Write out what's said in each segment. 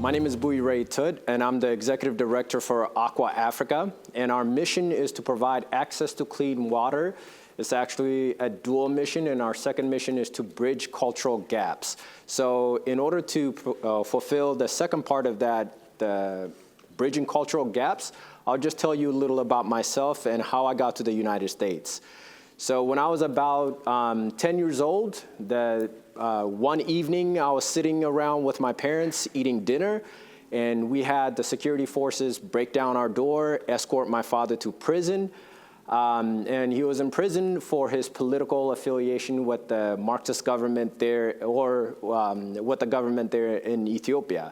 My name is Buey and I'm the Executive Director for Aqua Africa, and our mission is to provide access to clean water. It's actually a dual mission, and our second mission is to bridge cultural gaps. So in order to fulfill the second part of that, the bridging cultural gaps, I'll just tell you a little about myself and how I got to the United States. So when I was about 10 years old, one evening I was sitting around with my parents eating dinner, and we had the security forces break down our door, escort my father to prison. And he was in prison for his political affiliation with the Marxist government there, or with the government there in Ethiopia.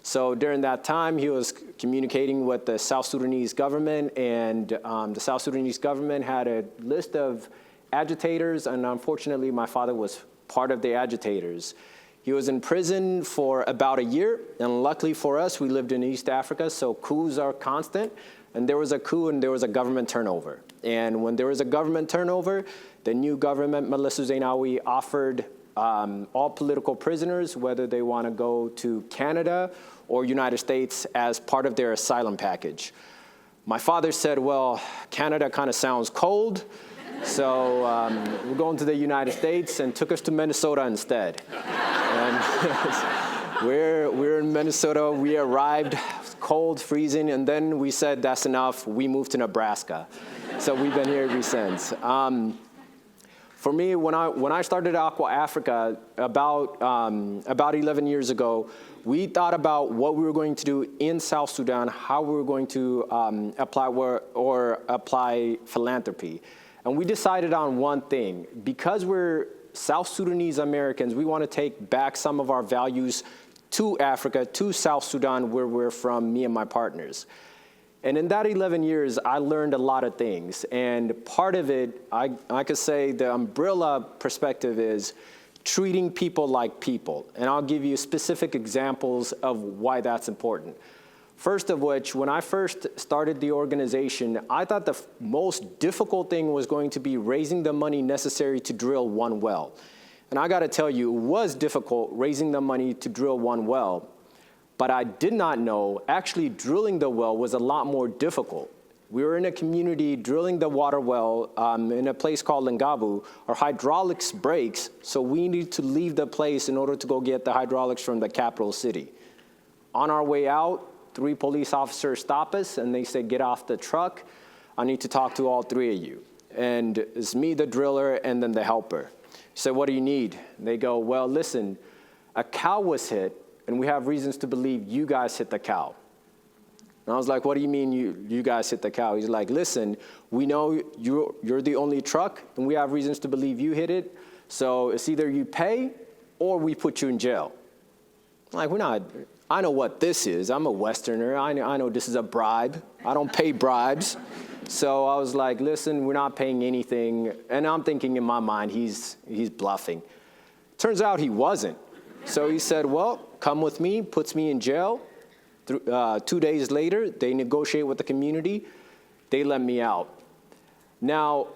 So during that time, he was communicating with the South Sudanese government, and the South Sudanese government had a list of agitators, and unfortunately, my father was part of the agitators. He was in prison for about a year, and luckily for us, we lived in East Africa, so coups are constant, and there was a coup and there was a government turnover. And when there was a government turnover, the new government, Meles Zenawi, offered all political prisoners, whether they want to go to Canada or United States, as part of their asylum package. My father said, well, Canada kind of sounds cold, so we're going to the United States, and took us to Minnesota instead. And we're in Minnesota. We arrived cold, freezing, and then we said, that's enough. We moved to Nebraska. So we've been here ever since. For me, when I started Aqua Africa about 11 years ago, we thought about what we were going to do in South Sudan, how we were going to apply philanthropy. And we decided on one thing. Because we're South Sudanese Americans, we want to take back some of our values to Africa, to South Sudan, where we're from, me and my partners. And in that 11 years, I learned a lot of things. And part of it, I could say the umbrella perspective is treating people like people. And I'll give you specific examples of why that's important. First of which, when I first started the organization, I thought the most difficult thing was going to be raising the money necessary to drill one well. And I got to tell you, it was difficult raising the money to drill one well. But I did not know actually drilling the well was a lot more difficult. We were in a community drilling the water well in a place called Lingabu. Our hydraulics breaks, so we needed to leave the place in order to go get the hydraulics from the capital city. On our way out, 3 police officers stop us, and they say, get off the truck. I need to talk to all 3 of you. And it's me, the driller, and then the helper. So what do you need? They go, well, listen, a cow was hit, and we have reasons to believe you guys hit the cow. And I was like, what do you mean you guys hit the cow? He's like, listen, we know you're the only truck, and we have reasons to believe you hit it. So it's either you pay or we put you in jail. I'm like, I know what this is. I'm a Westerner. I know this is a bribe. I don't pay bribes. So I was like, listen, we're not paying anything. And I'm thinking in my mind, he's bluffing. Turns out he wasn't. So he said, well, come with me, puts me in jail. 2 days later, they negotiate with the community. They let me out. Now,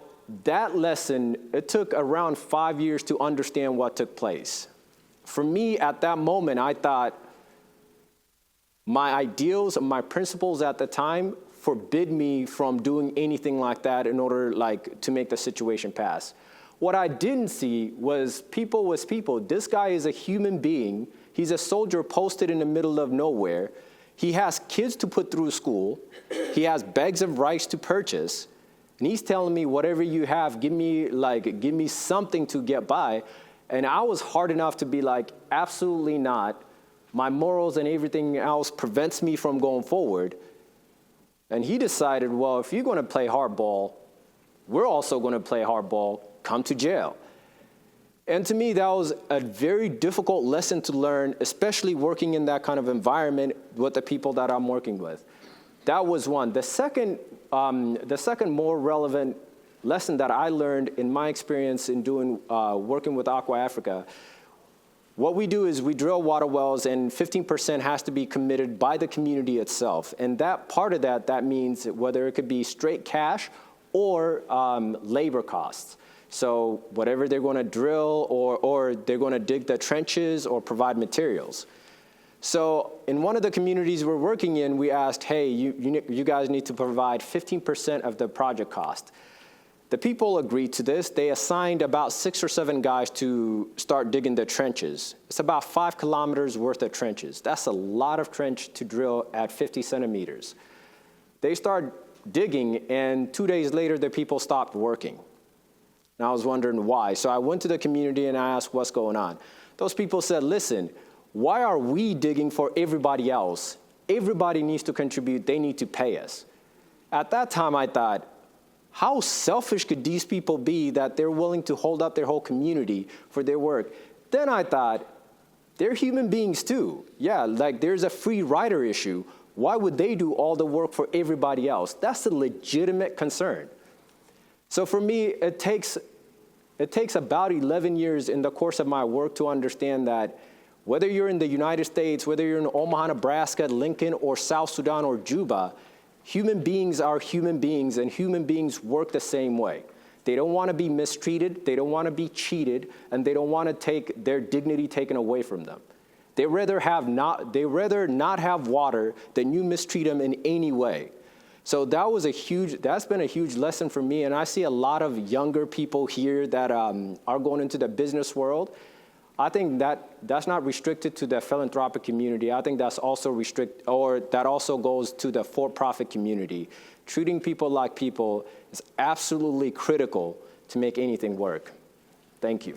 that lesson, it took around 5 years to understand what took place. For me, at that moment, I thought my ideals and my principles at the time forbid me from doing anything like that in order to make the situation pass. What I didn't see was people was people. This guy is a human being. He's a soldier posted in the middle of nowhere. He has kids to put through school. He has bags of rice to purchase. And he's telling me, whatever you have, give me something to get by. And I was hard enough to be like, absolutely not. My morals and everything else prevents me from going forward. And he decided, well, if you're going to play hardball, we're also going to play hardball. Come to jail. And to me, that was a very difficult lesson to learn, especially working in that kind of environment with the people that I'm working with. That was one. The second more relevant lesson that I learned in my experience in working with Aqua Africa, what we do is we drill water wells, and 15% has to be committed by the community itself. And that part of that means whether it could be straight cash or labor costs. So whatever they're going to drill or they're going to dig the trenches or provide materials. So in one of the communities we're working in, we asked, hey, you guys need to provide 15% of the project cost. The people agreed to this. They assigned about 6 or 7 guys to start digging the trenches. It's about 5 kilometers worth of trenches. That's a lot of trench to drill at 50 centimeters. They start digging, and 2 days later, the people stopped working. And I was wondering why. So I went to the community and I asked what's going on. Those people said, listen, why are we digging for everybody else? Everybody needs to contribute. They need to pay us. At that time, I thought, how selfish could these people be that they're willing to hold up their whole community for their work? Then I thought, they're human beings too. Yeah, like there's a free rider issue. Why would they do all the work for everybody else? That's a legitimate concern. So for me, it takes about 11 years in the course of my work to understand that whether you're in the United States, whether you're in Omaha, Nebraska, Lincoln, or South Sudan, or Juba, human beings are human beings, and human beings work the same way. They don't want to be mistreated, they don't want to be cheated, and they don't want to take their dignity taken away from them. They rather not have water than you mistreat them in any way. So that's been a huge lesson for me, and I see a lot of younger people here that are going into the business world. I think that's not restricted to the philanthropic community. I think that's also that also goes to the for-profit community. Treating people like people is absolutely critical to make anything work. Thank you.